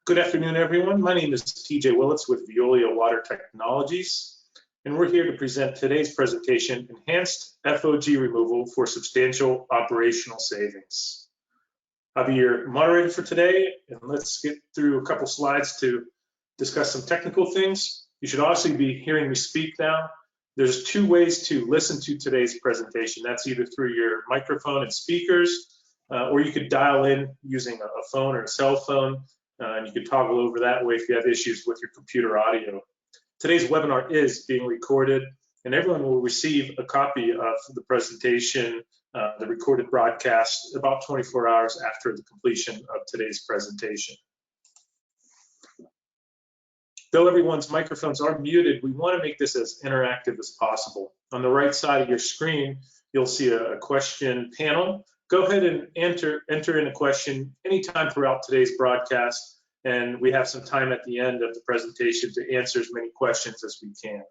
Good afternoon, everyone. My name is TJ Willits with Veolia Water Technologies, and we're here to present today's presentation, Enhanced FOG Removal for Substantial Operational Savings. I'll be your moderator for today, and let's get through a couple slides to discuss some technical things. You should also be hearing me speak now. There's two ways to listen to today's presentation. That's either through your microphone and speakers, or you could dial in using a phone or a cell phone. And you can toggle over that way if you have issues with your computer audio. Today's webinar is being recorded, and everyone will receive a copy of the presentation, the recorded broadcast, about 24 hours after the completion of today's presentation. Though everyone's microphones are muted, we want to make this as interactive as possible. On the right side of your screen, you'll see a question panel. Go ahead and enter in a question anytime throughout today's broadcast, and we have some time at the end of the presentation to answer as many questions as we can.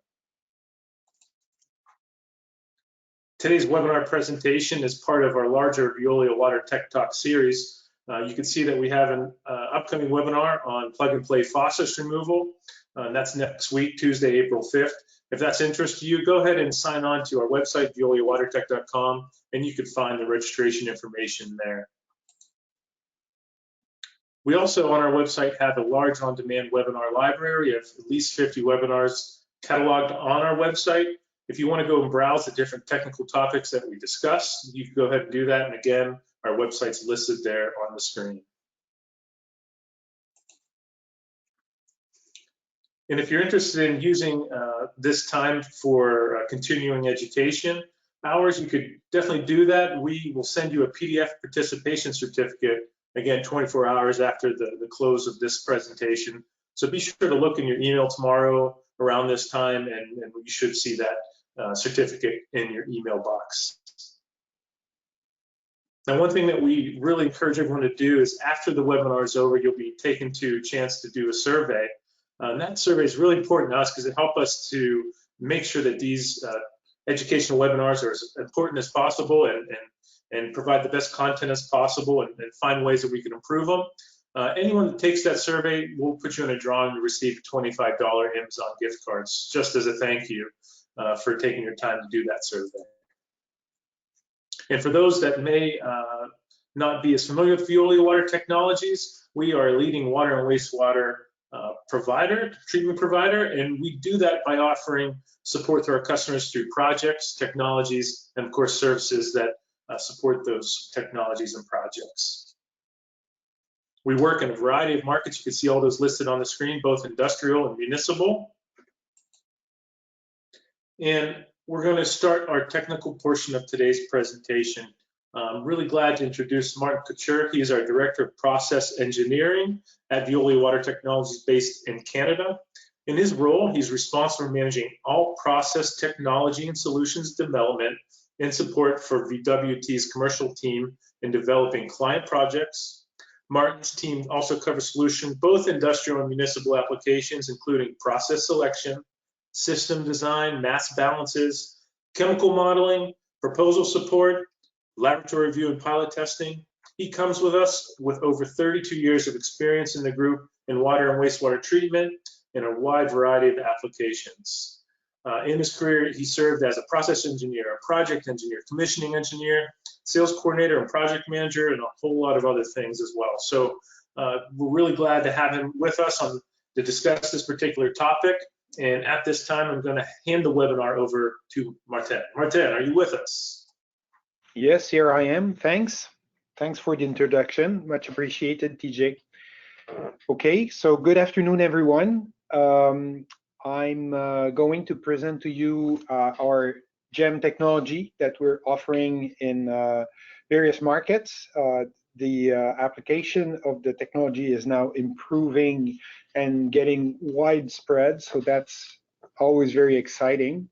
Today's webinar presentation is part of our larger Veolia Water Tech Talk series. You can see that we have an upcoming webinar on plug-and-play faucet removal, and that's next week, Tuesday, April 5th. If that's interest to you, go ahead and sign on to our website, veoliawatertech.com, and you can find the registration information there. We also on our website have a large on-demand webinar library of at least 50 webinars cataloged on our website. If you want to go and browse the different technical topics that we discuss, you can go ahead and do that. And again, our website's listed there on the screen. And if you're interested in using this time for continuing education hours, you could definitely do that. We will send you a PDF participation certificate, again, 24 hours after the close of this presentation. So be sure to look in your email tomorrow around this time, and you should see that certificate in your email box. Now, one thing that we really encourage everyone to do is after the webinar is over, you'll be taken to a chance to do a survey. And that survey is really important to us because it helps us to make sure that these educational webinars are as important as possible and provide the best content as possible and find ways that we can improve them. Anyone that takes that survey, we'll put you in a drawing to receive a $25 Amazon gift cards just as a thank you for taking your time to do that survey. And for those that may not be as familiar with Veolia Water Technologies, we are a leading water and wastewater treatment provider, and we do that by offering support to our customers through projects, technologies, and of course services that support those technologies and projects. We work in a variety of markets. You can see all those listed on the screen, both industrial and municipal. And we're going to start our technical portion of today's presentation. I'm really glad to introduce Martin Couture. He is our Director of Process Engineering at Veolia Water Technologies based in Canada. In his role, he's responsible for managing all process technology and solutions development and support for VWT's commercial team in developing client projects. Martin's team also covers solutions, both industrial and municipal applications, including process selection, system design, mass balances, chemical modeling, proposal support, laboratory review and pilot testing. He comes with us with over 32 years of experience in the group in water and wastewater treatment in a wide variety of applications. In his career, he served as a process engineer, a project engineer, commissioning engineer, sales coordinator, and project manager, and a whole lot of other things as well. So we're really glad to have him with us to discuss this particular topic. And at this time, I'm going to hand the webinar over to Martin. Martin, are you with us? Yes, here I am. Thanks. Thanks for the introduction. Much appreciated, TJ. Okay, so good afternoon, everyone. I'm going to present to you our GEM technology that we're offering in various markets. The application of the technology is now improving and getting widespread, so that's always very exciting.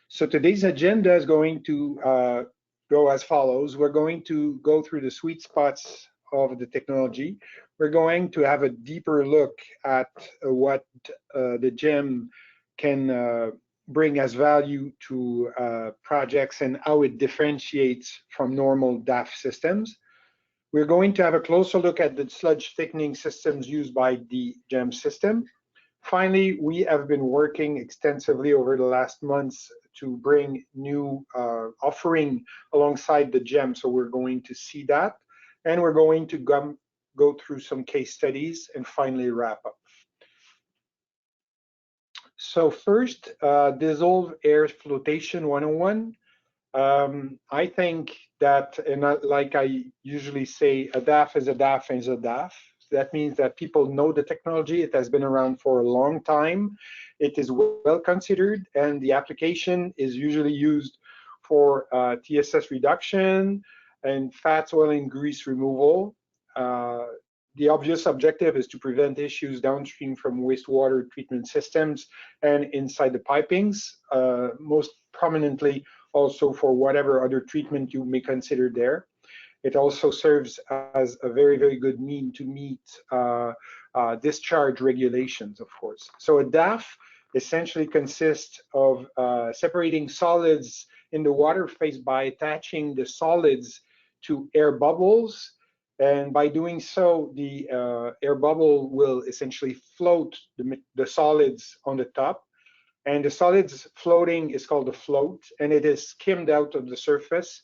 So today's agenda is going to go as follows. We're going to go through the sweet spots of the technology. We're going to have a deeper look at what the GEM can bring as value to projects and how it differentiates from normal DAF systems. We're going to have a closer look at the sludge thickening systems used by the GEM system. Finally, we have been working extensively over the last months to bring new offering alongside the GEM, so we're going to see that. And we're going to go through some case studies and finally wrap up. So first, dissolved air flotation 101. I think that, and like I usually say, a DAF is a DAF is a DAF. That means that people know the technology. It has been around for a long time. It is well considered, and the application is usually used for TSS reduction and fats, oil, and grease removal. The obvious objective is to prevent issues downstream from wastewater treatment systems and inside the pipings, most prominently also for whatever other treatment you may consider there. It also serves as a very, very good mean to meet discharge regulations, of course. So a DAF essentially consists of separating solids in the water phase by attaching the solids to air bubbles. And by doing so, the air bubble will essentially float the solids on the top. And the solids floating is called a float, and it is skimmed out of the surface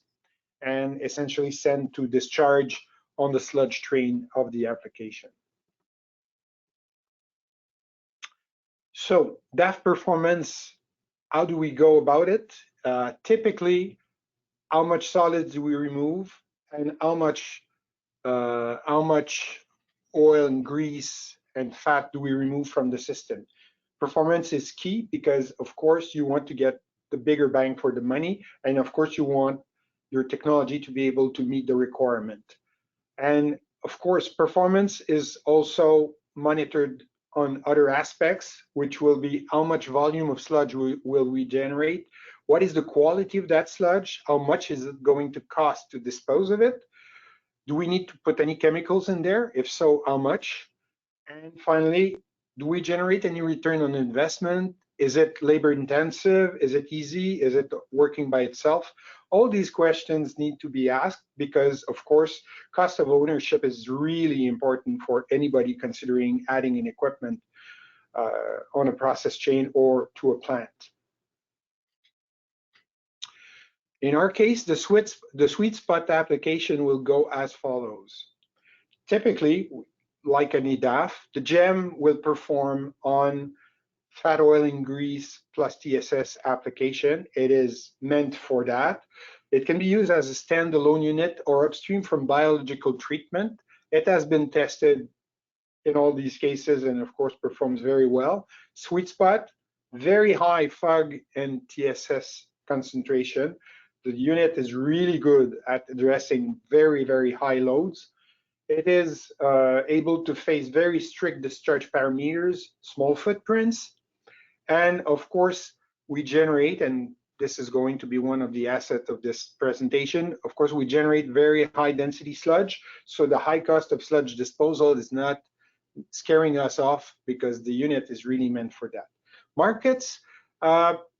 and essentially sent to discharge on the sludge train of the application. So DAF performance, how do we go about it? Typically, how much solids do we remove and how much oil and grease and fat do we remove from the system? Performance is key because, of course, you want to get the bigger bang for the money, and of course, you want your technology to be able to meet the requirement. And of course, performance is also monitored on other aspects, which will be how much volume of sludge will we generate, what is the quality of that sludge, how much is it going to cost to dispose of it, do we need to put any chemicals in there? If so, how much? And finally, do we generate any return on investment? Is it labor intensive? Is it easy? Is it working by itself? All these questions need to be asked because, of course, cost of ownership is really important for anybody considering adding an equipment on a process chain or to a plant. In our case, the sweet spot application will go as follows. Typically, like any DAF, the GEM will perform on fat, oil, and grease plus TSS application. It is meant for that. It can be used as a standalone unit or upstream from biological treatment. It has been tested in all these cases and of course performs very well. Sweet spot, very high FUG and TSS concentration. The unit is really good at addressing very, very high loads. It is able to face very strict discharge parameters, small footprints, and of course, we generate, and this is going to be one of the assets of this presentation, of course, we generate very high density sludge, so the high cost of sludge disposal is not scaring us off because the unit is really meant for that. Markets,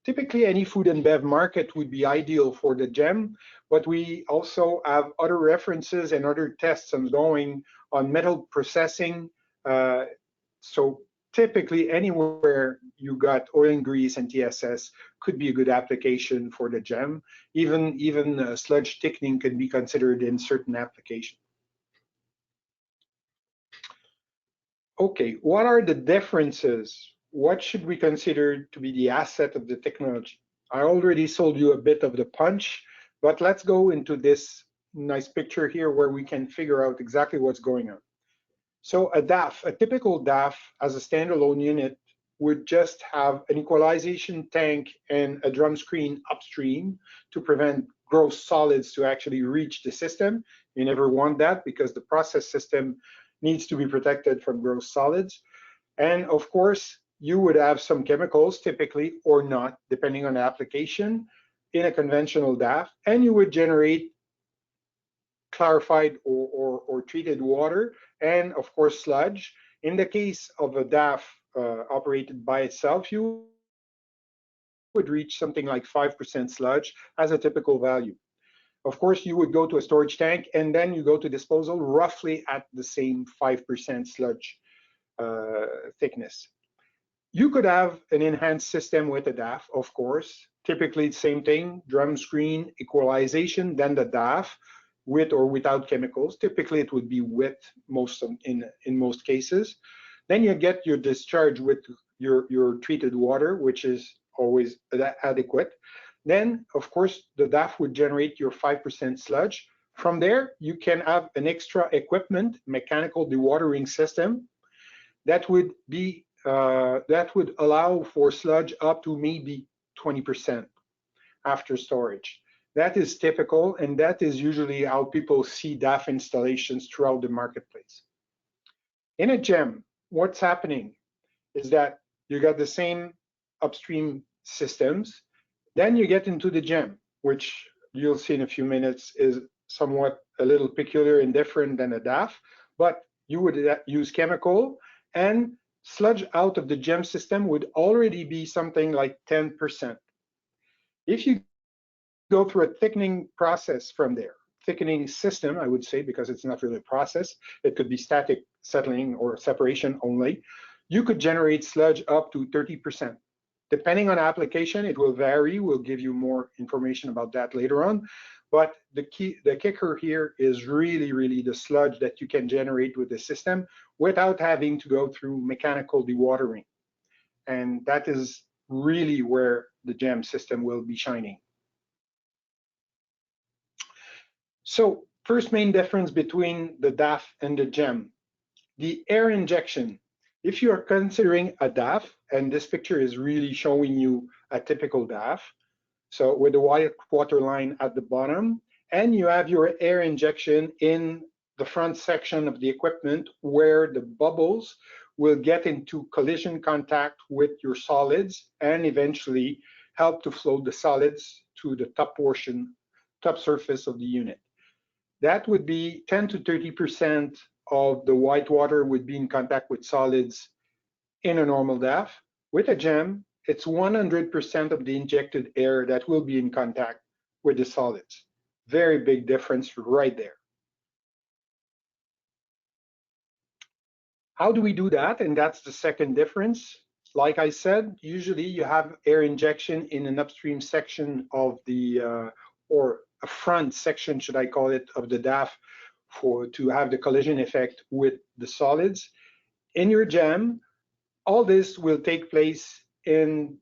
typically any food and bev market would be ideal for the GEM, but we also have other references and other tests ongoing on metal processing. So typically anywhere you got oil and grease and TSS could be a good application for the GEM. Even sludge thickening can be considered in certain applications. Okay, what are the differences? What should we consider to be the asset of the technology? I already sold you a bit of the punch, but let's go into this nice picture here where we can figure out exactly what's going on. So a DAF, a typical DAF as a standalone unit would just have an equalization tank and a drum screen upstream to prevent gross solids to actually reach the system. You never want that because the process system needs to be protected from gross solids. And of course, you would have some chemicals typically or not, depending on the application in a conventional DAF, and you would generate clarified or treated water and of course sludge. In the case of a DAF operated by itself, you would reach something like 5% sludge as a typical value. Of course, you would go to a storage tank and then you go to disposal roughly at the same 5% sludge thickness. You could have an enhanced system with a DAF, of course. Typically, the same thing, drum screen, equalization, then the DAF, with or without chemicals. Typically, it would be with in most cases. Then you get your discharge with your treated water, which is always adequate. Then, of course, the DAF would generate your 5% sludge. From there, you can have an extra equipment, mechanical dewatering system, that would be that would allow for sludge up to maybe 20% after storage. That is typical, and that is usually how people see DAF installations throughout the marketplace. In a gem, what's happening is that you got the same upstream systems. Then you get into the gem, which you'll see in a few minutes is somewhat a little peculiar and different than a DAF, but you would use chemical, and sludge out of the gem system would already be something like 10%. If you go through a thickening process from there, thickening system, I would say, because it's not really a process, it could be static settling or separation only, you could generate sludge up to 30%. Depending on application, it will vary. We'll give you more information about that later on. But the kicker here is really the sludge that you can generate with the system without having to go through mechanical dewatering. And that is really where the gem system will be shining. So first main difference between the DAF and the gem, the air injection. If you are considering a DAF, and this picture is really showing you a typical DAF, so with the white water line at the bottom, and you have your air injection in the front section of the equipment where the bubbles will get into collision contact with your solids and eventually help to float the solids to the top portion, top surface of the unit. That would be 10 to 30% of the white water would be in contact with solids in a normal DAF. With a gem, it's 100% of the injected air that will be in contact with the solids. Very big difference right there. How do we do that? And that's the second difference. Like I said, usually you have air injection in an upstream section of the, or a front section, should I call it, of the DAF to have the collision effect with the solids. In your gem, all this will take place in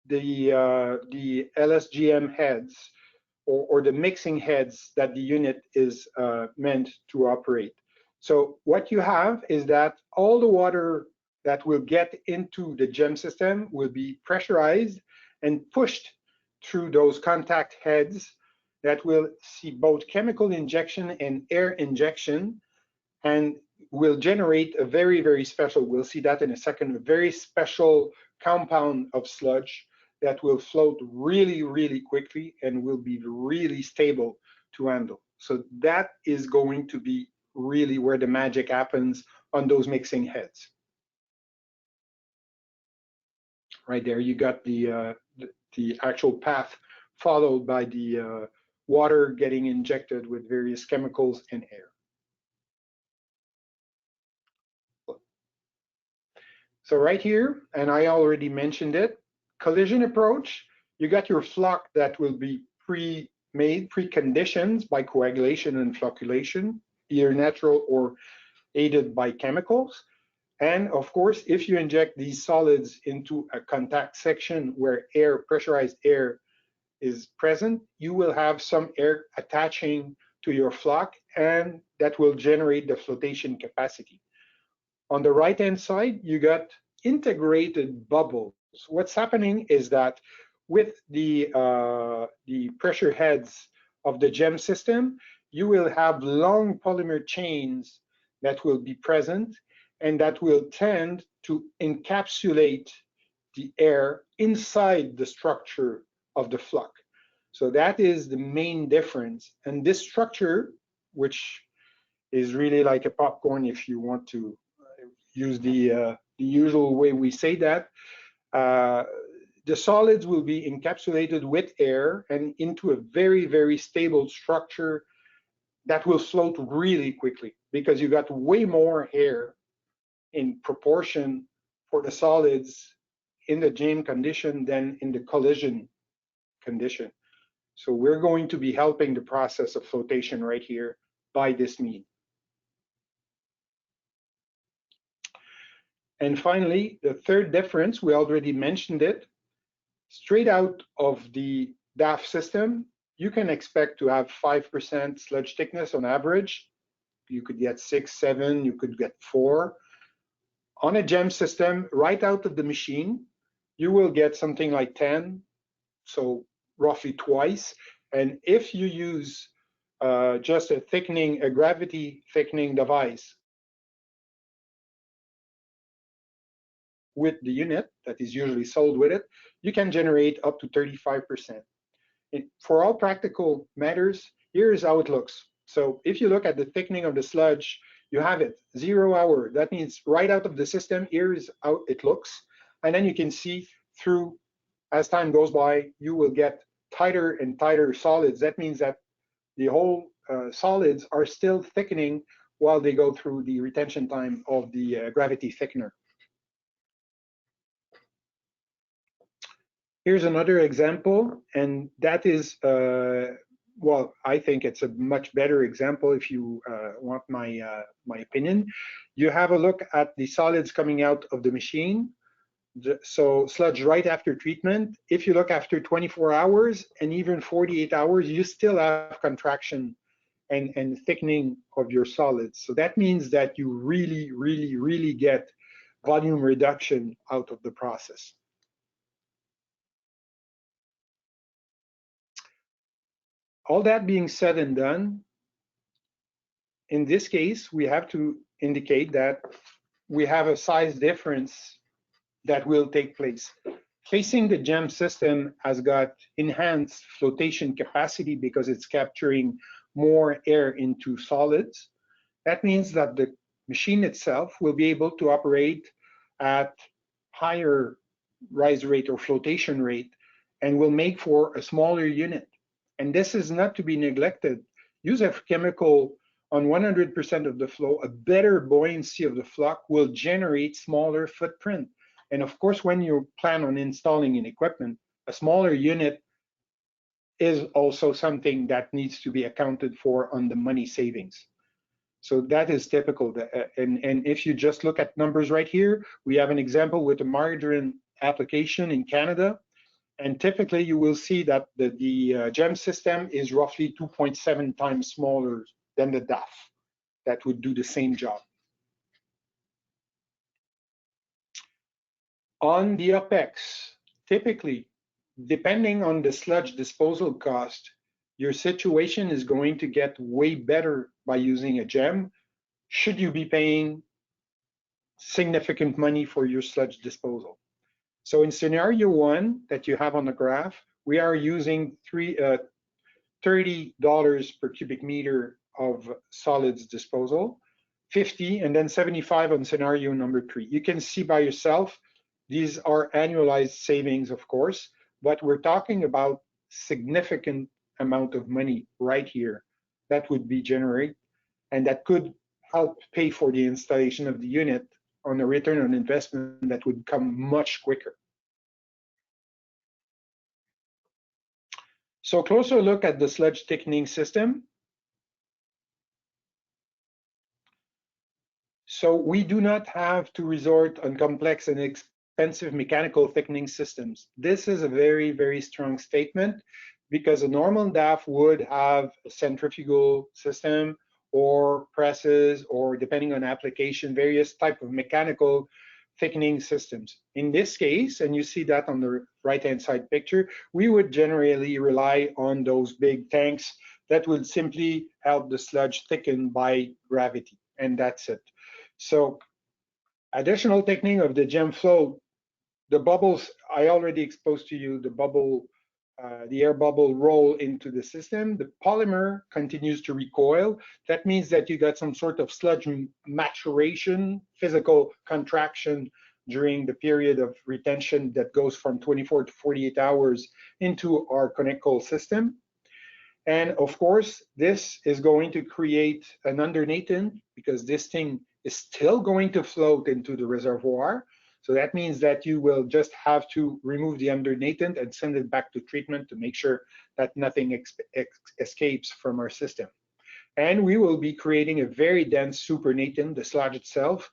the LSGM heads or the mixing heads that the unit is meant to operate. So what you have is that all the water that will get into the gem system will be pressurized and pushed through those contact heads that will see both chemical injection and air injection, and will generate a very special, we'll see that in a second, a very special compound of sludge that will float really quickly and will be really stable to handle. So that is going to be really where the magic happens on those mixing heads. Right there, you got the actual path followed by the water getting injected with various chemicals and air. So right here, and I already mentioned it, collision approach, you got your flock that will be pre-made, preconditioned by coagulation and flocculation, either natural or aided by chemicals. And of course, if you inject these solids into a contact section where air, pressurized air is present, you will have some air attaching to your flock, and that will generate the flotation capacity. On the right-hand side, you got integrated bubbles. What's happening is that with the pressure heads of the gem system, you will have long polymer chains that will be present and that will tend to encapsulate the air inside the structure of the flock. So that is the main difference. And this structure, which is really like a popcorn if you want to use the usual way we say that, the solids will be encapsulated with air and into a very, very stable structure that will float really quickly because you got way more air in proportion for the solids in the jam condition than in the collision condition. So we're going to be helping the process of flotation right here by this means. And finally, the third difference, we already mentioned it, straight out of the DAF system, you can expect to have 5% sludge thickness on average. You could get 6, 7, you could get 4. On a gem system, right out of the machine, you will get something like 10, so roughly twice. And if you use just a gravity thickening device with the unit that is usually sold with it, you can generate up to 35%. For all practical matters, here's how it looks. So if you look at the thickening of the sludge, you have it 0 hour. That means right out of the system, here's how it looks. And then you can see through, as time goes by, you will get tighter and tighter solids. That means that the whole solids are still thickening while they go through the retention time of the gravity thickener. Here's another example, and that is, well, I think it's a much better example if you want my opinion. You have a look at the solids coming out of the machine. So sludge right after treatment. If you look after 24 hours and even 48 hours, you still have contraction and thickening of your solids. So that means that you really, really, really get volume reduction out of the process. All that being said and done, in this case, we have to indicate that we have a size difference that will take place. Facing the gem system has got enhanced flotation capacity because it's capturing more air into solids. That means that the machine itself will be able to operate at higher rise rate or flotation rate and will make for a smaller unit. And this is not to be neglected. Use a chemical on 100% of the flow, a better buoyancy of the flock will generate smaller footprint. And of course, when you plan on installing an equipment, a smaller unit is also something that needs to be accounted for on the money savings. So that is typical. And if you just look at numbers right here, we have an example with a margarine application in Canada. And typically you will see that the gem system is roughly 2.7 times smaller than the DAF that would do the same job. On the OPEX, typically, depending on the sludge disposal cost, your situation is going to get way better by using a gem, should you be paying significant money for your sludge disposal. So in scenario 1 that you have on the graph, we are using $30 per cubic meter of solids disposal, 50 and then 75 on scenario number 3. You can see by yourself, these are annualized savings, of course, but we're talking about significant amount of money right here that would be generated, and that could help pay for the installation of the unit on a return on investment that would come much quicker. So closer look at the sludge thickening system. So we do not have to resort on complex and expensive mechanical thickening systems. This is a very, very strong statement because a normal DAF would have a centrifugal system or presses, or depending on application, various type of mechanical thickening systems. In this case, and you see that on the right-hand side picture, we would generally rely on those big tanks that would simply help the sludge thicken by gravity, and that's it. So additional thickening of the gem flow, the bubbles, I already exposed to you the bubble, the air bubble roll into the system. The polymer continues to recoil. That means that you got some sort of sludge maturation, physical contraction during the period of retention that goes from 24 to 48 hours into our connect-call system. And of course, this is going to create an undernatant because this thing is still going to float into the reservoir. So that means that you will just have to remove the undernatant and send it back to treatment to make sure that nothing escapes from our system. And we will be creating a very dense supernatant, the sludge itself,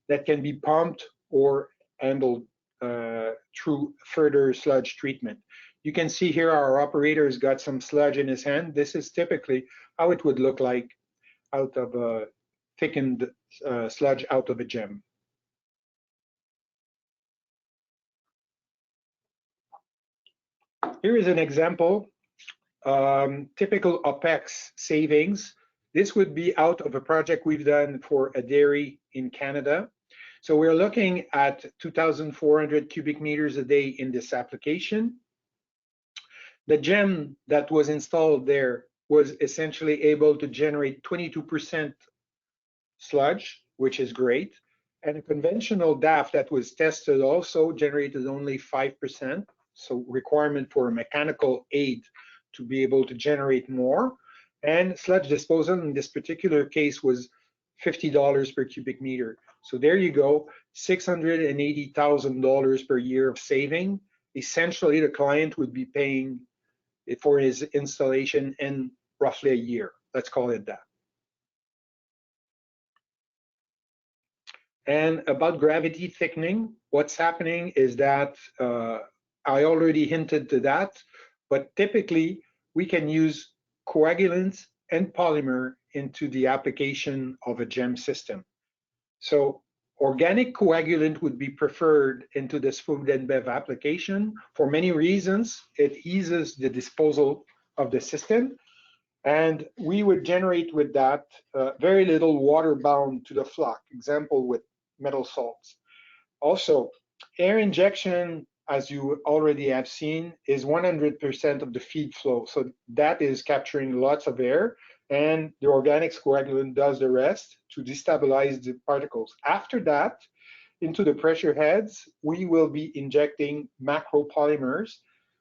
that can be pumped or handled through further sludge treatment. You can see here our operator's got some sludge in his hand. This is typically how it would look like out of a thickened sludge out of a gem. Here is an example, typical OPEX savings. This would be out of a project we've done for a dairy in Canada. So we're looking at 2,400 cubic meters a day in this application. The gem that was installed there was essentially able to generate 22% sludge, which is great. And a conventional DAF that was tested also generated only 5%. So requirement for a mechanical aid to be able to generate more. And sludge disposal in this particular case was $50 per cubic meter. So there you go, $680,000 per year of saving. Essentially, the client would be paying for his installation in roughly a year. Let's call it that. And about gravity thickening, what's happening is that I already hinted to that, but typically we can use coagulants and polymer into the application of a gem system. So organic coagulant would be preferred into this food and bev application for many reasons. It eases the disposal of the system, and we would generate with that very little water bound to the flock, example with metal salts. Also, air injection, as you already have seen, is 100% of the feed flow. So that is capturing lots of air, and the organics coagulant does the rest to destabilize the particles. After that, into the pressure heads, we will be injecting macro polymers.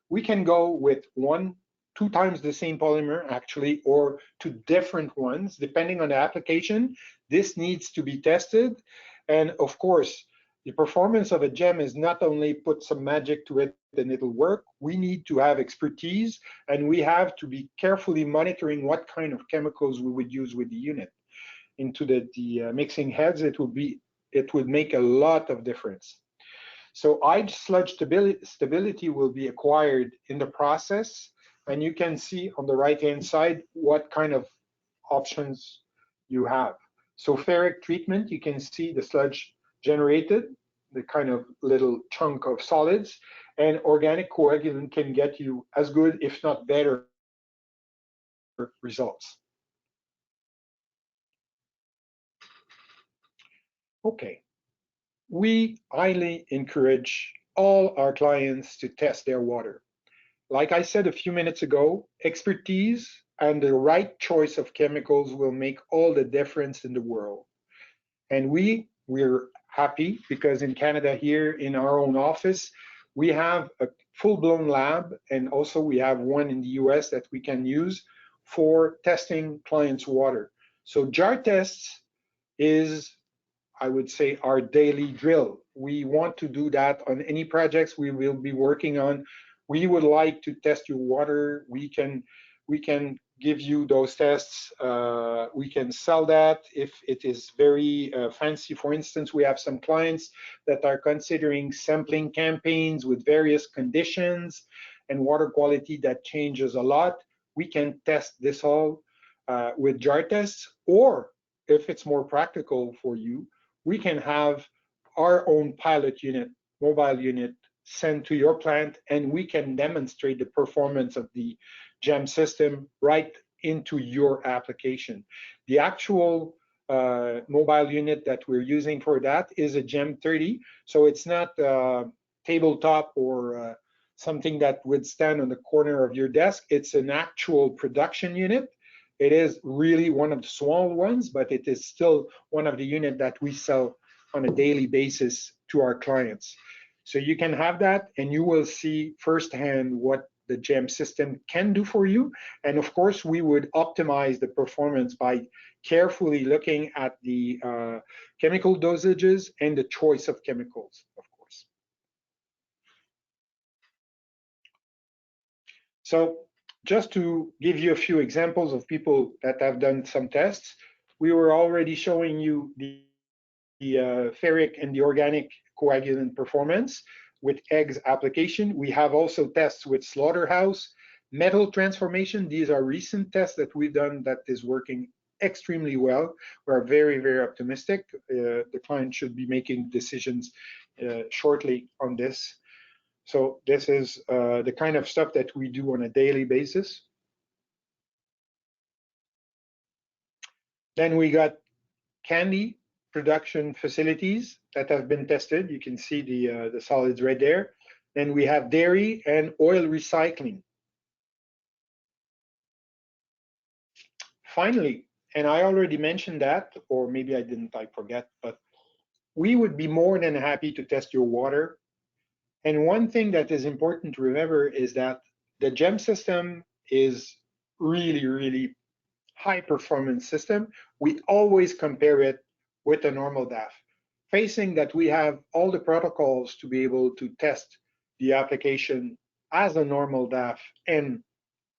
We can go with 2 times the same polymer actually, or 2 different ones, depending on the application. This needs to be tested. And of course, the performance of a gem is not only put some magic to it and it'll work. We need to have expertise, and we have to be carefully monitoring what kind of chemicals we would use with the unit. Into the mixing heads, it would make a lot of difference. So sludge stability will be acquired in the process, and you can see on the right-hand side what kind of options you have. So ferric treatment, you can see the sludge generated, the kind of little chunk of solids, and organic coagulant can get you as good, if not better, results. Okay, we highly encourage all our clients to test their water. Like I said a few minutes ago, expertise and the right choice of chemicals will make all the difference in the world. And we're happy because in Canada here in our own office, we have a full-blown lab, and also we have one in the US that we can use for testing clients' water. So jar tests is, I would say, our daily drill. We want to do that on any projects we will be working on. We would like to test your water. We can give you those tests. We can sell that if it is very fancy. For instance, we have some clients that are considering sampling campaigns with various conditions and water quality that changes a lot. We can test this all with jar tests, or if it's more practical for you, we can have our own pilot unit, mobile unit, sent to your plant, and we can demonstrate the performance of the GEM system right into your application. The actual mobile unit that we're using for that is a GEM 30, so it's not tabletop or something that would stand on the corner of your desk. It's an actual production unit. It is really one of the small ones, but it is still one of the units that we sell on a daily basis to our clients. So you can have that, and you will see firsthand what the GEM system can do for you. And of course, we would optimize the performance by carefully looking at the chemical dosages and the choice of chemicals, of course. So just to give you a few examples of people that have done some tests, we were already showing you the ferric and the organic coagulant performance with eggs application. We have also tests with slaughterhouse, metal transformation. These are recent tests that we've done that is working extremely well. We're very, very optimistic. The client should be making decisions shortly on this. So this is the kind of stuff that we do on a daily basis. Then we got candy production facilities that have been tested. You can see the solids right there. Then we have dairy and oil recycling. Finally, and I already mentioned that, or maybe I didn't, I forget, but we would be more than happy to test your water. And one thing that is important to remember is that the GEM system is really, really high performance system. We always compare it with a normal DAF, facing that we have all the protocols to be able to test the application as a normal DAF and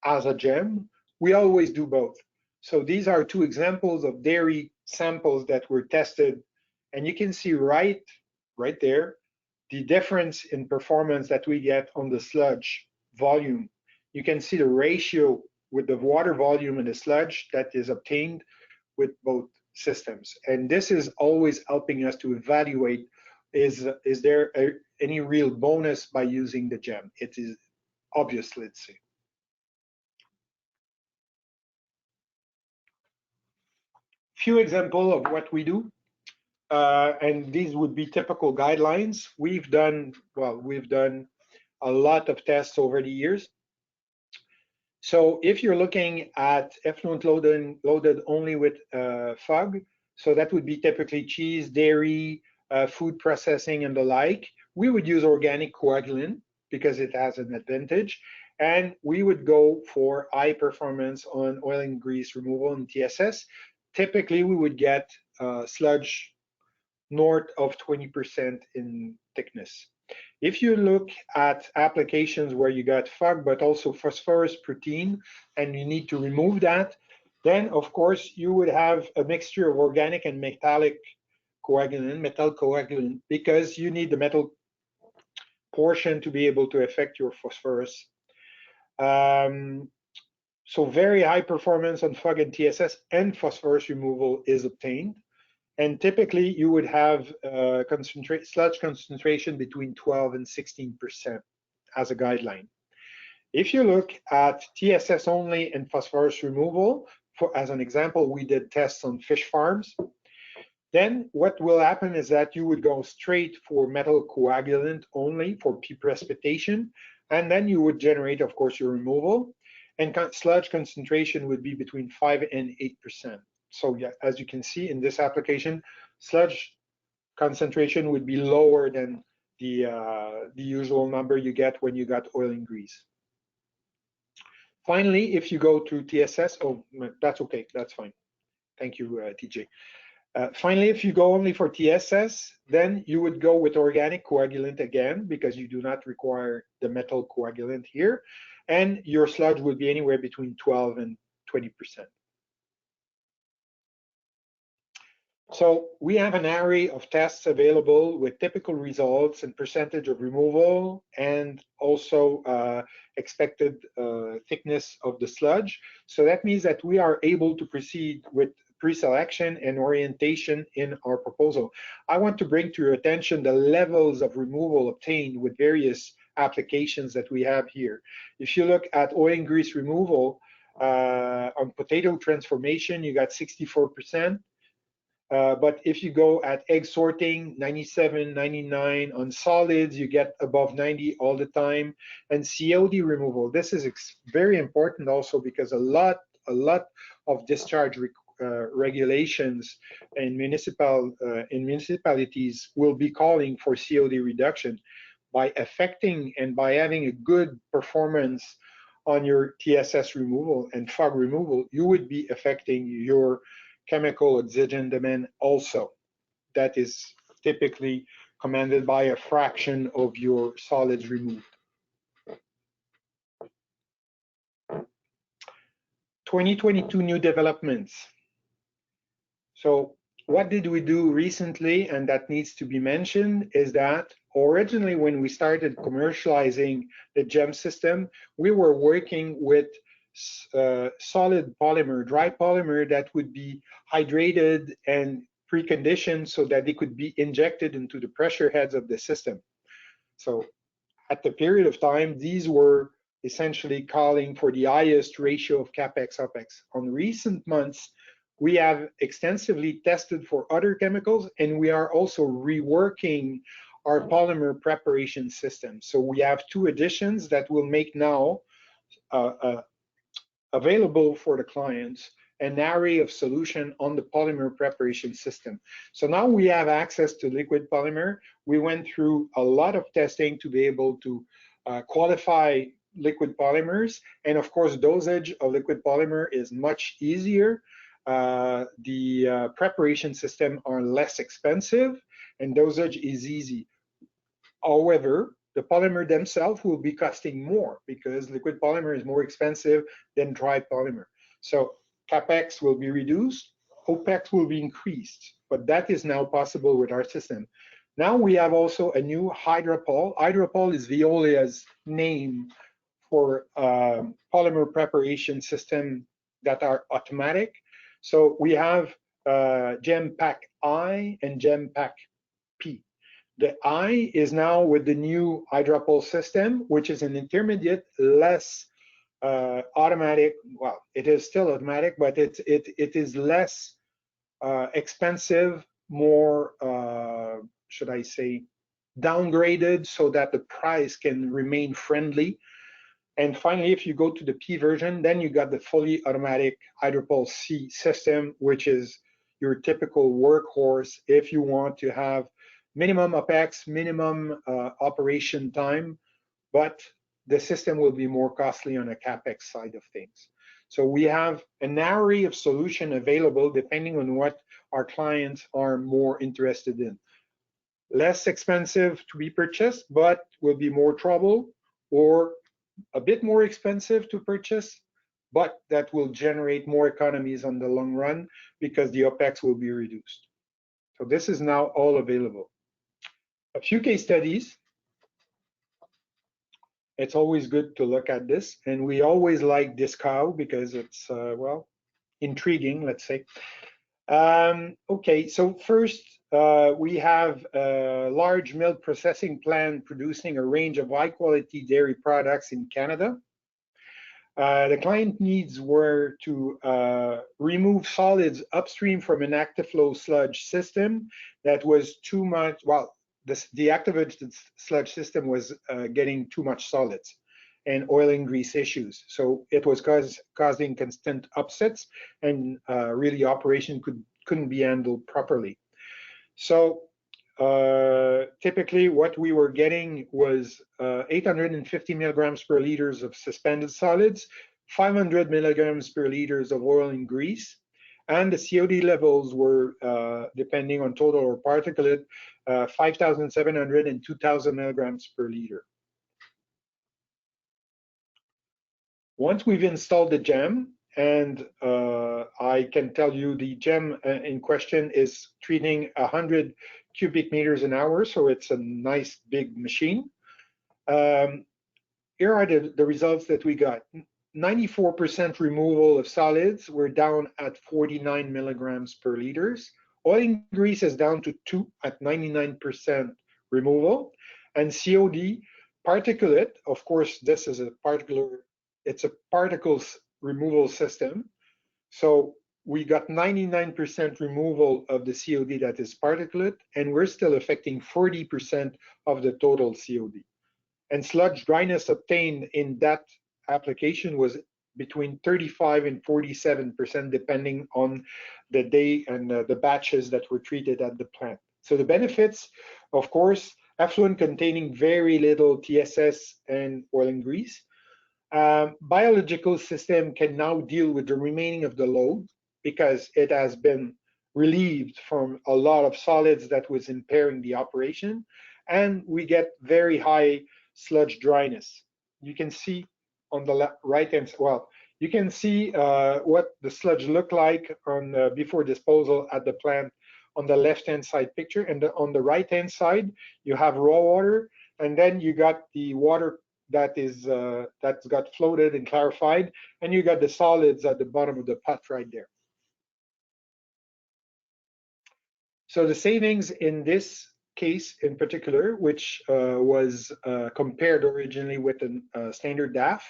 as a GEM. We always do both. So these are two examples of dairy samples that were tested, and you can see right there the difference in performance that we get on the sludge volume. You can see the ratio with the water volume and the sludge that is obtained with both systems. And this is always helping us to evaluate, is there any real bonus by using the GEM? It is obvious, let's say. Few examples of what we do. And these would be typical guidelines. We've done a lot of tests over the years. So if you're looking at effluent loaded only with FUG, so that would be typically cheese, dairy, food processing, and the like, we would use organic coagulant because it has an advantage. And we would go for high performance on oil and grease removal and TSS. Typically, we would get sludge north of 20% in thickness. If you look at applications where you got FUG, but also phosphorus protein, and you need to remove that, then of course you would have a mixture of organic and metallic coagulant, metal coagulant, because you need the metal portion to be able to affect your phosphorus. So very high performance on FUG and TSS and phosphorus removal is obtained. And typically, you would have sludge concentration between 12 and 16% as a guideline. If you look at TSS only and phosphorus removal, as an example, we did tests on fish farms. Then what will happen is that you would go straight for metal coagulant only for precipitation, and then you would generate, of course, your removal. And sludge concentration would be between 5 and 8%. So yeah, as you can see in this application, sludge concentration would be lower than the usual number you get when you got oil and grease. Finally, if you go to TSS, oh, that's okay, that's fine. Thank you, TJ. Finally, if you go only for TSS, then you would go with organic coagulant again, because you do not require the metal coagulant here, and your sludge would be anywhere between 12 and 20%. So we have an array of tests available with typical results and percentage of removal, and also expected thickness of the sludge. So that means that we are able to proceed with pre-selection and orientation in our proposal. I want to bring to your attention the levels of removal obtained with various applications that we have here. If you look at oil and grease removal, on potato transformation, you got 64%. But if you go at egg sorting, 97, 99, on solids, you get above 90 all the time. And COD removal, this is very important also because a lot of discharge regulations and municipalities will be calling for COD reduction, by affecting and by having a good performance on your TSS removal and fog removal, you would be affecting your chemical oxygen demand also. That is typically commanded by a fraction of your solids removed. 2022 new developments. So what did we do recently, and that needs to be mentioned, is that originally when we started commercializing the GEM system, we were working with solid polymer, dry polymer that would be hydrated and preconditioned so that they could be injected into the pressure heads of the system. So at the period of time, these were essentially calling for the highest ratio of CapEx OpEx. On recent months, we have extensively tested for other chemicals, and we are also reworking our polymer preparation system. So we have two additions that will make now available for the clients an array of solution on the polymer preparation system. So now we have access to liquid polymer. We went through a lot of testing to be able to qualify liquid polymers, and of course dosage of liquid polymer is much easier. The preparation system are less expensive and dosage is easy. However, the polymer themselves will be costing more because liquid polymer is more expensive than dry polymer. So CapEx will be reduced, OpEx will be increased, but that is now possible with our system. Now we have also a new hydropole. Hydropole is Veolia's name for polymer preparation system that are automatic. So we have GEM Pack I and GEM Pack P. The I is now with the new hydropole system, which is an intermediate, less automatic. Well, it is still automatic, but it is less expensive, more, should I say, downgraded so that the price can remain friendly. And finally, if you go to the P version, then you got the fully automatic hydropole C system, which is your typical workhorse if you want to have minimum OpEx, minimum operation time, but the system will be more costly on the CapEx side of things. So we have an array of solutions available depending on what our clients are more interested in. Less expensive to be purchased, but will be more trouble, or a bit more expensive to purchase, but that will generate more economies on the long run because the OpEx will be reduced. So this is now all available. A few case studies. It's always good to look at this, and we always like this cow because it's, well, intriguing, let's say. Okay, so first, we have a large milk processing plant producing a range of high-quality dairy products in Canada. The client needs were to remove solids upstream from an active flow sludge system that was too much, well, the activated sludge system was getting too much solids and oil and grease issues. So it was causing constant upsets, and really operation couldn't be handled properly. So typically what we were getting was 850 milligrams per liters of suspended solids, 500 milligrams per liters of oil and grease, and the COD levels were, depending on total or particulate, 5,700 and 2,000 milligrams per liter. Once we've installed the GEM, and I can tell you the GEM in question is treating 100 cubic meters an hour, so it's a nice big machine. Here are the results that we got. 94% removal of solids. We're down at 49 milligrams per liters. Oil and grease is down to 2 at 99% removal. And COD, particulate, of course, this is a particular, it's a particles removal system. So we got 99% removal of the COD that is particulate, and we're still affecting 40% of the total COD. And sludge dryness obtained in that application was between 35 and 47%, depending on the day and the batches that were treated at the plant. So the benefits, of course, effluent containing very little TSS and oil and grease. Biological system can now deal with the remaining of the load because it has been relieved from a lot of solids that was impairing the operation, and we get very high sludge dryness. You can see on the right hand, well, you can see what the sludge looked like on before disposal at the plant on the left hand side picture, and on the right hand side you have raw water, and then you got the water that is that's got floated and clarified, and you got the solids at the bottom of the pot right there. So the savings in this case in particular, which was compared originally with a standard DAF.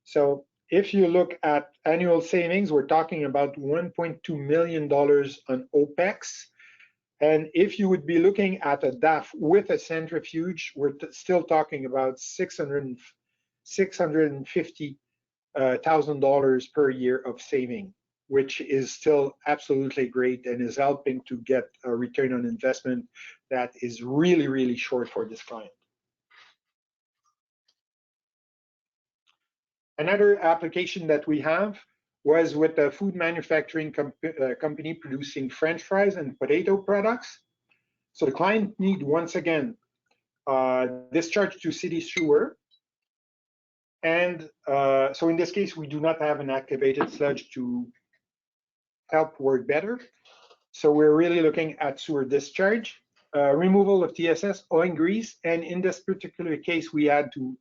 So if you look at annual savings, we're talking about $1.2 million on OPEX. And if you would be looking at a DAF with a centrifuge, we're still talking about $650,000 per year of saving, which is still absolutely great and is helping to get a return on investment that is really, really short for this client. Another application that we have was with a food manufacturing company producing French fries and potato products. So the client need, once again, discharge to city sewer. And so in this case, we do not have an activated sludge to help work better. So we're really looking at sewer discharge, removal of TSS, oil and grease, and in this particular case, we had to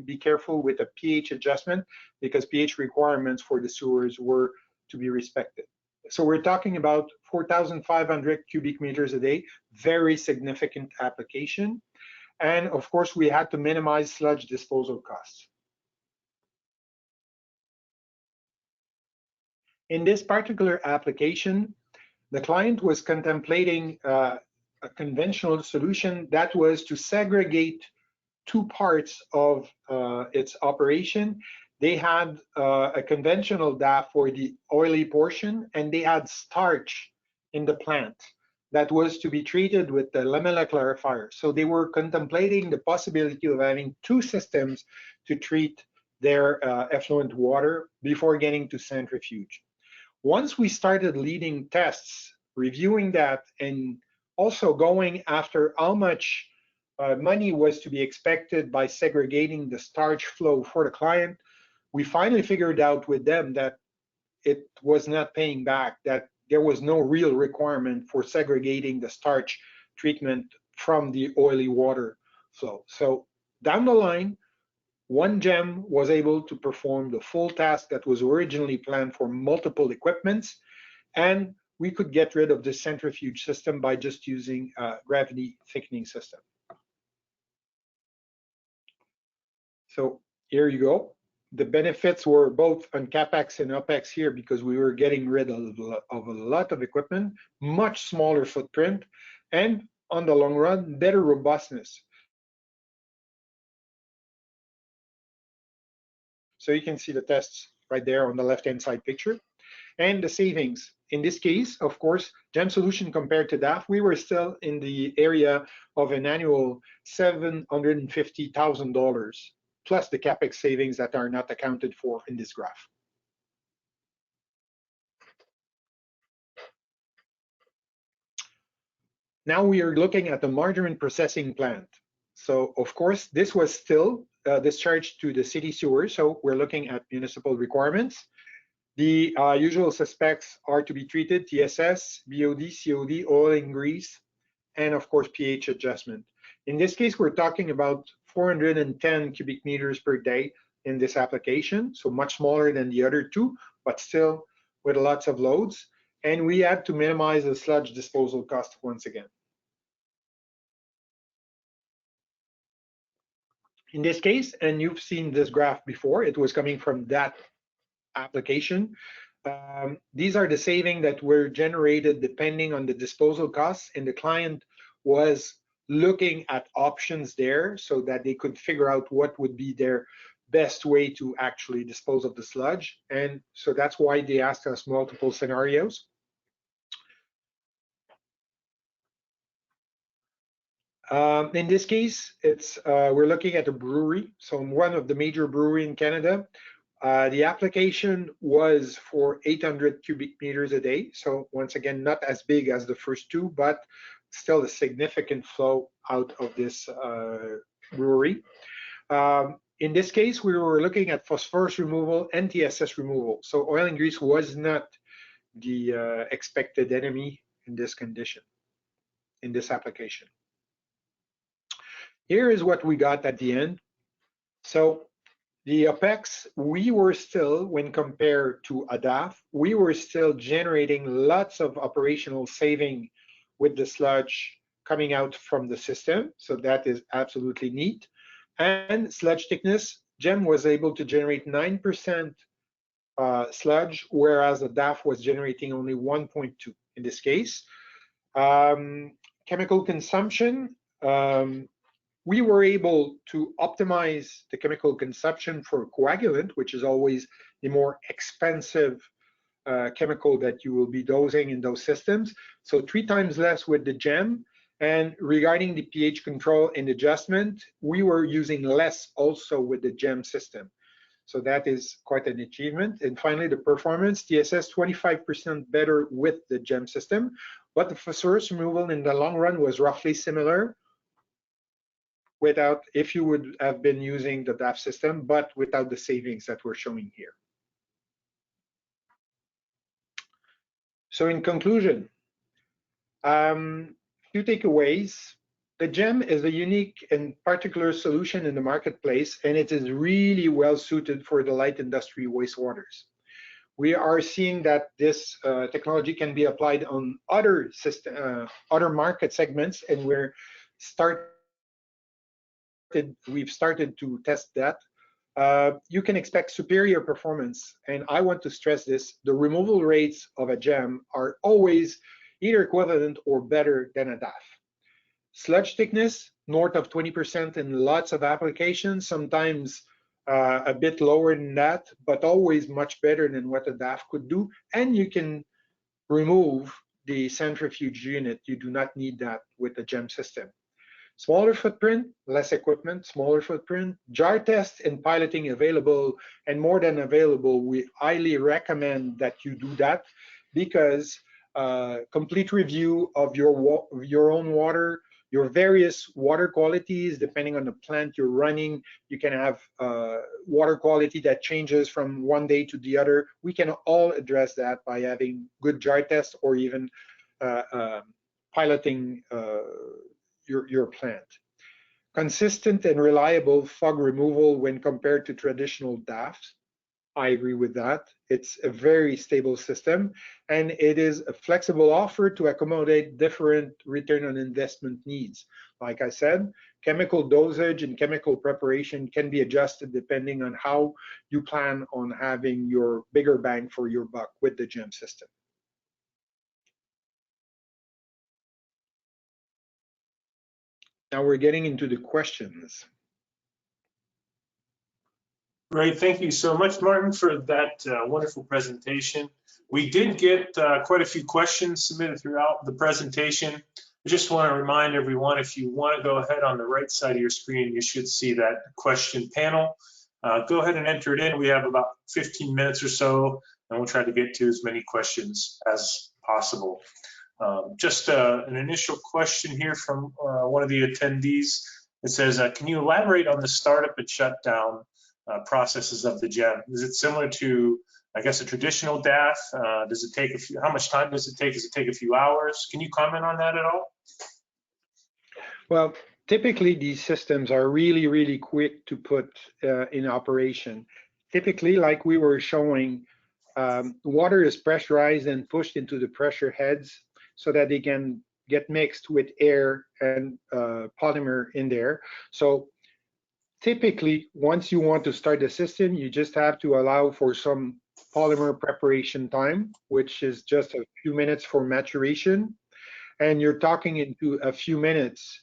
be careful with a pH adjustment because pH requirements for the sewers were to be respected. So we're talking about 4,500 cubic meters a day, very significant application. And of course, we had to minimize sludge disposal costs. In this particular application, the client was contemplating a conventional solution that was to segregate two parts of its operation. They had a conventional DAF for the oily portion, and they had starch in the plant that was to be treated with the lamella clarifier. So they were contemplating the possibility of having two systems to treat their effluent water before getting to centrifuge. Once we started leading tests, reviewing that, and also going after how much money was to be expected by segregating the starch flow for the client, we finally figured out with them that it was not paying back, that there was no real requirement for segregating the starch treatment from the oily water flow. So down the line, one gem was able to perform the full task that was originally planned for multiple equipments, and we could get rid of the centrifuge system by just using a gravity thickening system. So here you go. The benefits were both on CapEx and OpEx here because we were getting rid of a lot of equipment, much smaller footprint, and on the long run, better robustness. So you can see the tests right there on the left-hand side picture. And the savings. In this case, of course, GEM solution compared to DAF, we were still in the area of an annual $750,000, plus the CapEx savings that are not accounted for in this graph. Now we are looking at the margarine processing plant. So of course, this was still discharged to the city sewer. So we're looking at municipal requirements. The usual suspects are to be treated: TSS, BOD, COD, oil and grease, and of course pH adjustment. In this case, we're talking about 410 cubic meters per day in this application, so much smaller than the other two, but still with lots of loads. And we had to minimize the sludge disposal cost once again. In this case, and you've seen this graph before, it was coming from that application. These are the savings that were generated depending on the disposal costs, and the client was looking at options there so that they could figure out what would be their best way to actually dispose of the sludge. And so that's why they asked us multiple scenarios. In this case, it's we're looking at a brewery, so one of the major brewery in Canada. The application was for 800 cubic meters a day. So once again, not as big as the first two, but still a significant flow out of this brewery. In this case, we were looking at phosphorus removal and TSS removal. So oil and grease was not the expected enemy in this condition, in this application. Here is what we got at the end. So the OPEX, we were still, when compared to a DAF, we were still generating lots of operational saving with the sludge coming out from the system. So that is absolutely neat. And sludge thickness, GEM was able to generate 9% sludge, whereas the DAF was generating only 1.2 in this case. Chemical consumption, we were able to optimize the chemical consumption for coagulant, which is always the more expensive chemical that you will be dosing in those systems. So 3 times less with the GEM. And regarding the pH control and adjustment, we were using less also with the GEM system. So that is quite an achievement. And finally, the performance, TSS 25% better with the GEM system, but the phosphorus removal in the long run was roughly similar without, if you would have been using the DAF system, but without the savings that we're showing here. So in conclusion, few takeaways. The GEM is a unique and particular solution in the marketplace, and it is really well suited for the light industry wastewaters. We are seeing that this technology can be applied on other market segments, and we've started to test that. You can expect superior performance, and I want to stress this: the removal rates of a GEM are always either equivalent or better than a DAF. Sludge thickness, north of 20% in lots of applications, sometimes a bit lower than that, but always much better than what a DAF could do. And you can remove the centrifuge unit. You do not need that with the GEM system. Smaller footprint, less equipment, smaller footprint, jar test and piloting available, and more than available. We highly recommend that you do that, because complete review of your own water, your various water qualities, depending on the plant you're running. You can have water quality that changes from one day to the other. We can all address that by having good jar tests or even piloting your plant. Consistent and reliable fog removal when compared to traditional DAFs. I agree with that. It's a very stable system, and it is a flexible offer to accommodate different return on investment needs. Like I said, chemical dosage and chemical preparation can be adjusted depending on how you plan on having your bigger bang for your buck with the GEM system. Now we're getting into the questions. Great, thank you so much, Martin, for that wonderful presentation. We did get quite a few questions submitted throughout the presentation. I just want to remind everyone, if you want to go ahead on the right side of your screen, you should see that question panel. Go ahead and enter it in. We have about 15 minutes or so, and we'll try to get to as many questions as possible. Just an initial question here from one of the attendees. It says, can you elaborate on the startup and shutdown processes of the GEM? Is it similar to, I guess, a traditional DAF? Does it take how much time does it take? Does it take a few hours? Can you comment on that at all? Well, typically these systems are really, really quick to put in operation. Typically, like we were showing, water is pressurized and pushed into the pressure heads so that they can get mixed with air and polymer in there. So typically, once you want to start the system, you just have to allow for some polymer preparation time, which is just a few minutes for maturation. And you're talking into a few minutes,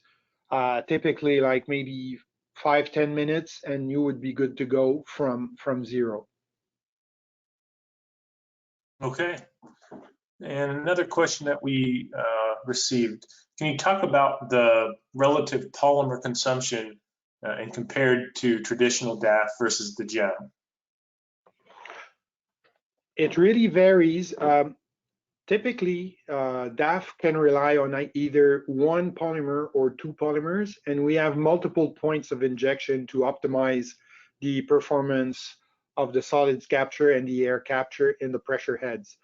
typically like maybe 5-10 minutes, and you would be good to go from zero. Okay. And another question that we received, can you talk about the relative polymer consumption and compared to traditional DAF versus the gem? It really varies. Typically, DAF can rely on either one polymer or two polymers, and we have multiple points of injection to optimize the performance of the solids capture and the air capture in the pressure heads.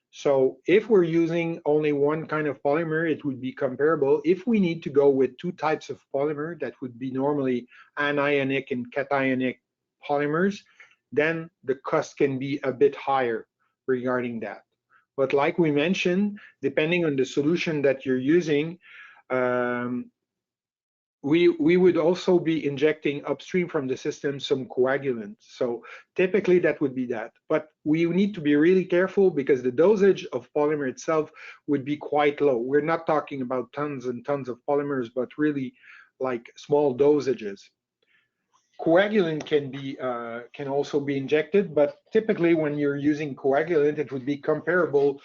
So if we're using only one kind of polymer, it would be comparable. If we need to go with two types of polymer, that would be normally anionic and cationic polymers, then the cost can be a bit higher regarding that. But like we mentioned, depending on the solution that you're using, we would also be injecting upstream from the system some coagulant. So typically that would be that. But we need to be really careful because the dosage of polymer itself would be quite low. We're not talking about tons and tons of polymers, but really like small dosages. Coagulant can also be injected, but typically when you're using coagulant, it would be comparable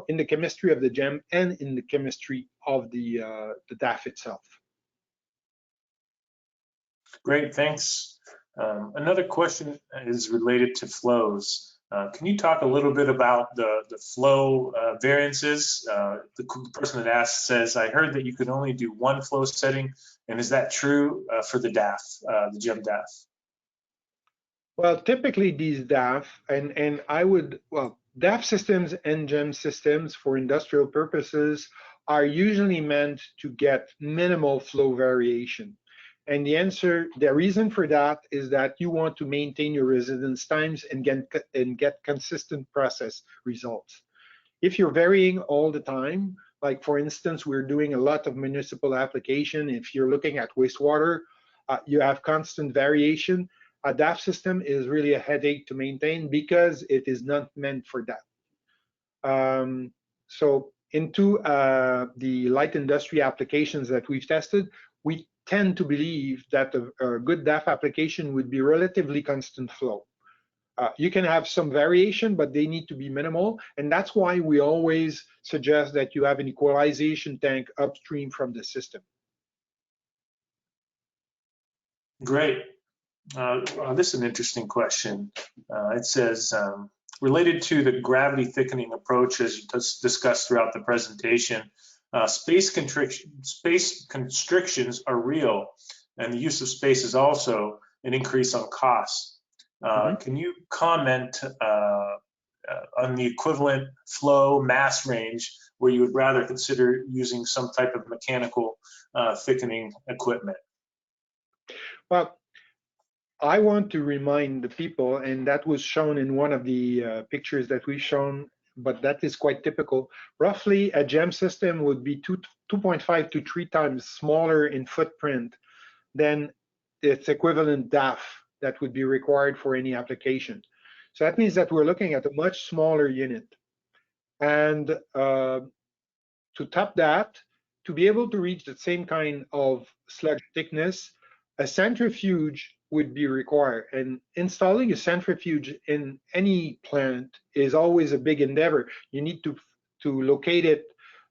in the chemistry of the gem and in the chemistry of the DAF itself. Great, thanks. Another question is related to flows. Can you talk a little bit about the flow variances? The person that asked says, I heard that you could only do one flow setting, and is that true for the DAF, the gem DAF? Well, typically these DAF, and I would, well, DAF systems and gem systems for industrial purposes are usually meant to get minimal flow variation. And the reason for that is that you want to maintain your residence times and get consistent process results. If you're varying all the time, like for instance, we're doing a lot of municipal application. If you're looking at wastewater, you have constant variation. A DAF system is really a headache to maintain because it is not meant for that. So into the light industry applications that we've tested, we tend to believe that a good DAF application would be relatively constant flow. You can have some variation, but they need to be minimal. And that's why we always suggest that you have an equalization tank upstream from the system. Great. This is an interesting question. It says, related to the gravity thickening approach as you discussed throughout the presentation, space constrictions are real, and the use of space is also an increase on costs. Can you comment on the equivalent flow mass range where you would rather consider using some type of mechanical thickening equipment? Well, I want to remind the people, and that was shown in one of the pictures that we've shown, but that is quite typical. Roughly, a gem system would be 2.5 to 3 times smaller in footprint than its equivalent DAF that would be required for any application. So that means that we're looking at a much smaller unit. And to top that, to be able to reach the same kind of sludge thickness, a centrifuge would be required. And installing a centrifuge in any plant is always a big endeavor. You need to locate it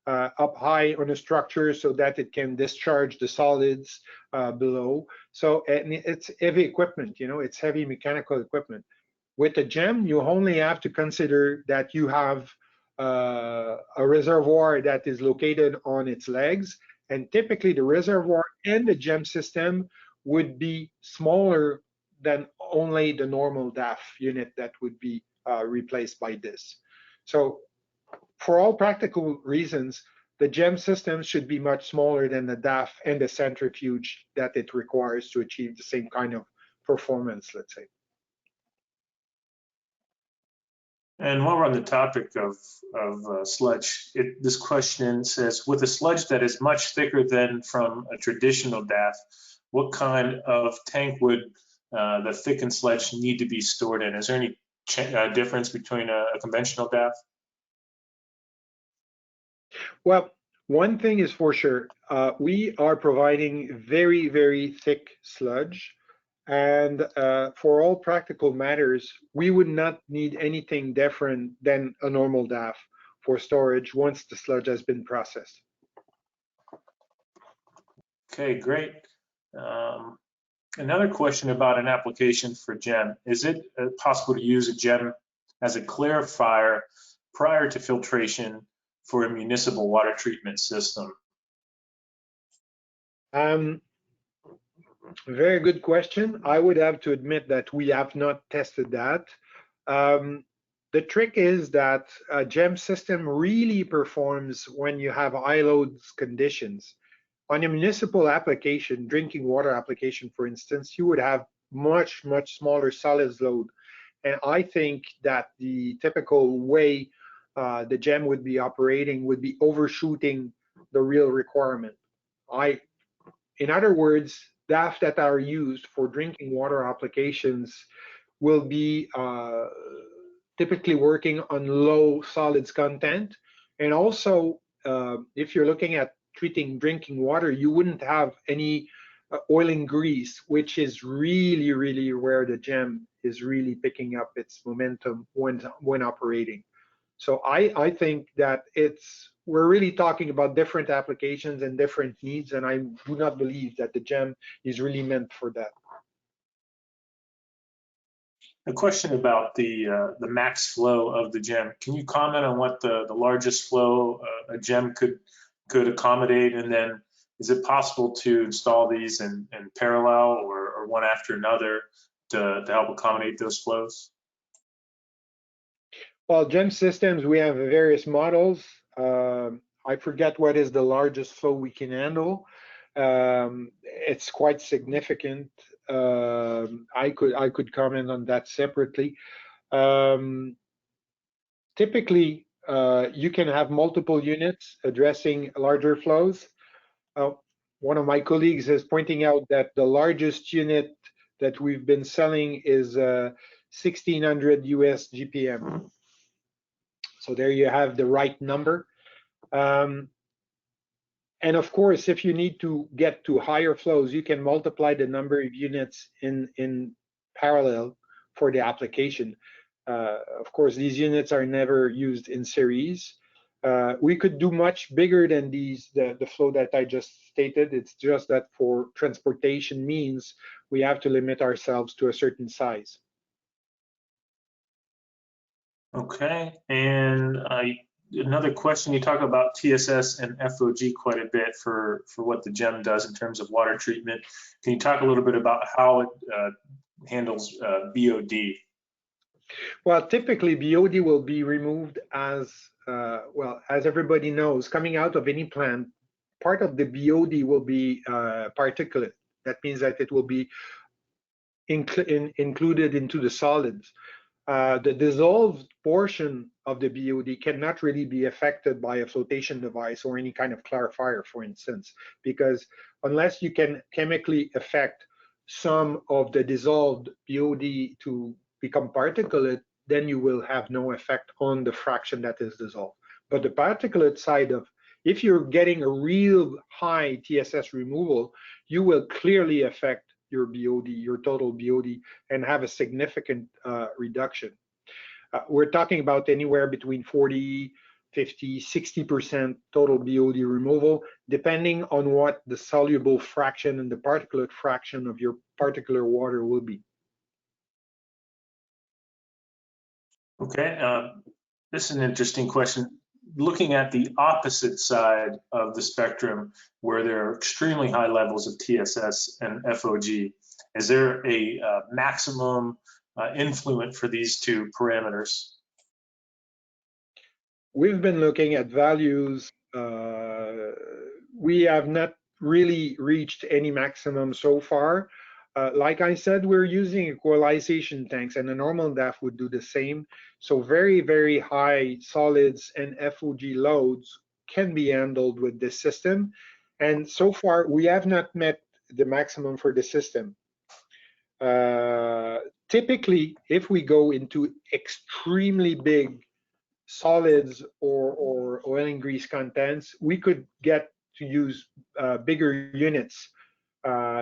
up high on a structure so that it can discharge the solids below. So and it's heavy equipment, you know, it's heavy mechanical equipment. With a gem, you only have to consider that you have a reservoir that is located on its legs, and typically the reservoir and the gem system would be smaller than only the normal DAF unit that would be replaced by this. So for all practical reasons, the gem system should be much smaller than the DAF and the centrifuge that it requires to achieve the same kind of performance, let's say. And while we're on the topic of sludge, this question says, with a sludge that is much thicker than from a traditional DAF, what kind of tank would the thickened sludge need to be stored in? Is there any difference between a conventional DAF? Well, One thing is for sure, we are providing very, very thick sludge. And for all practical matters, we would not need anything different than a normal DAF for storage once the sludge has been processed. Okay, great. Another question about an application for GEM. Is it possible to use a GEM as a clarifier prior to filtration for a municipal water treatment system? Very good question. I would have to admit that we have not tested that. The trick is that a GEM system really performs when you have high loads conditions. On a municipal application, drinking water application, for instance, you would have much, much smaller solids load. And I think that the typical way the GEM would be operating would be overshooting the real requirement. In other words, DAFs that are used for drinking water applications will be typically working on low solids content. And also, if you're looking at treating drinking water, you wouldn't have any oil and grease, which is really, really where the GEM is really picking up its momentum when operating. So I think that we're really talking about different applications and different needs, and I do not believe that the GEM is really meant for that. A question about the max flow of the GEM. Can you comment on what the largest flow a GEM could accommodate, and then is it possible to install these in parallel or one after another to help accommodate those flows? Well, GEM systems, we have various models. I forget what is the largest flow we can handle. It's quite significant. I could comment on that separately. Typically, you can have multiple units addressing larger flows. One of my colleagues is pointing out that the largest unit that we've been selling is 1600 US GPM. So there you have the right number. And of course, if you need to get to higher flows, you can multiply the number of units in parallel for the application. Of course, these units are never used in series. We could do much bigger than the flow that I just stated. It's just that for transportation means we have to limit ourselves to a certain size. Okay, and another question, you talk about TSS and FOG quite a bit for what the GEM does in terms of water treatment. Can you talk a little bit about how it handles BOD? Well, typically BOD will be removed as, well, as everybody knows, coming out of any plant, part of the BOD will be particulate. That means that it will be included into the solids. The dissolved portion of the BOD cannot really be affected by a flotation device or any kind of clarifier, for instance, because unless you can chemically affect some of the dissolved BOD to become particulate, then you will have no effect on the fraction that is dissolved. But the particulate side of, if you're getting a real high TSS removal, you will clearly affect your BOD, your total BOD, and have a significant reduction. We're talking about anywhere between 40, 50, 60% total BOD removal, depending on what the soluble fraction and the particulate fraction of your particular water will be. Okay, this is an interesting question. Looking at the opposite side of the spectrum, where there are extremely high levels of TSS and FOG, is there a maximum influent for these two parameters? We've been looking at values. We have not really reached any maximum so far. Like I said, we're using equalization tanks, and a normal DAF would do the same. So very, very high solids and FOG loads can be handled with this system. And so far, we have not met the maximum for the system. Typically, if we go into extremely big solids or oil and grease contents, we could get to use bigger units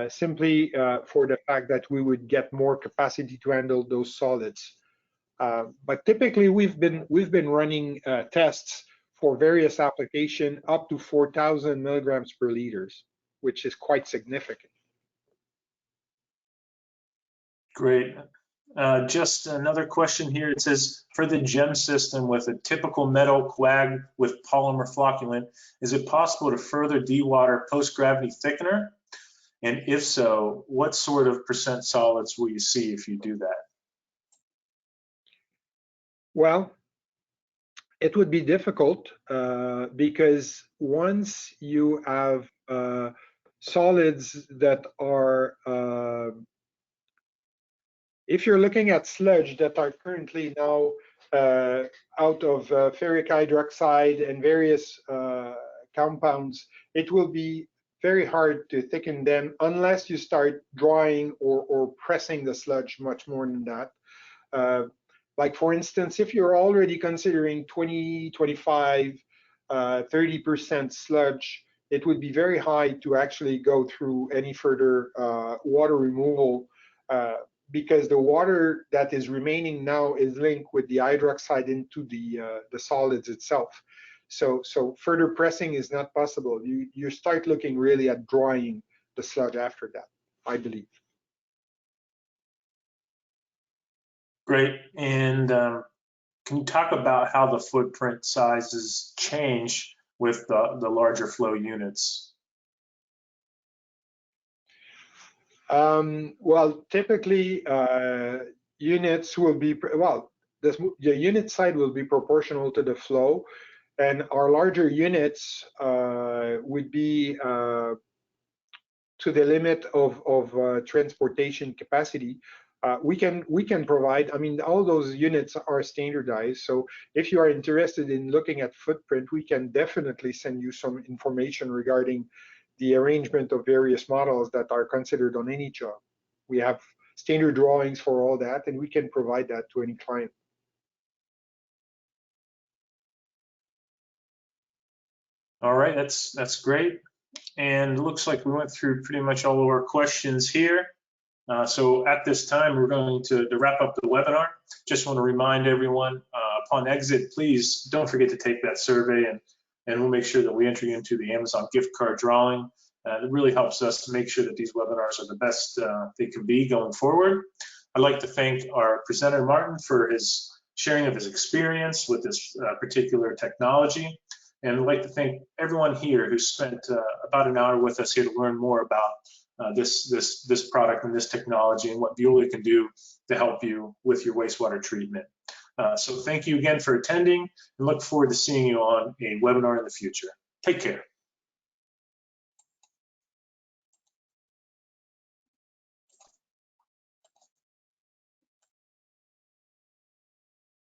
simply for the fact that we would get more capacity to handle those solids. But typically, we've been running tests for various applications up to 4,000 milligrams per liters, which is quite significant. Great. Just another question here. It says, for the GEM system with a typical metal coag with polymer flocculant, is it possible to further dewater post-gravity thickener? And if so, what sort of percent solids will you see if you do that? Well, it would be difficult because once you have solids that are, if you're looking at sludge that are currently now out of ferric hydroxide and various compounds, it will be very hard to thicken them unless you start drying or pressing the sludge much more than that. Like for instance, if you're already considering 20, 25, 30% sludge, it would be very high to actually go through any further water removal because the water that is remaining now is linked with the hydroxide into the solids itself. So further pressing is not possible. You start looking really at drying the sludge after that, I believe. Great. And can you talk about how the footprint sizes change with the larger flow units? Well, typically units will be, well, the unit side will be proportional to the flow, and our larger units would be to the limit of transportation capacity. We can provide, I mean, all those units are standardized. So if you are interested in looking at footprint, we can definitely send you some information regarding the arrangement of various models that are considered on any job. We have standard drawings for all that, and we can provide that to any client. All right, that's great. And it looks like we went through pretty much all of our questions here. So at this time, we're going to wrap up the webinar. Just want to remind everyone, upon exit, please don't forget to take that survey, and we'll make sure that we enter you into the Amazon gift card drawing. It really helps us to make sure that these webinars are the best they can be going forward. I'd like to thank our presenter, Martin, for his sharing of his experience with this particular technology. And I'd like to thank everyone here who spent about an hour with us here to learn more about this product and this technology and what Veolia can do to help you with your wastewater treatment. So thank you again for attending, and look forward to seeing you on a webinar in the future. Take care.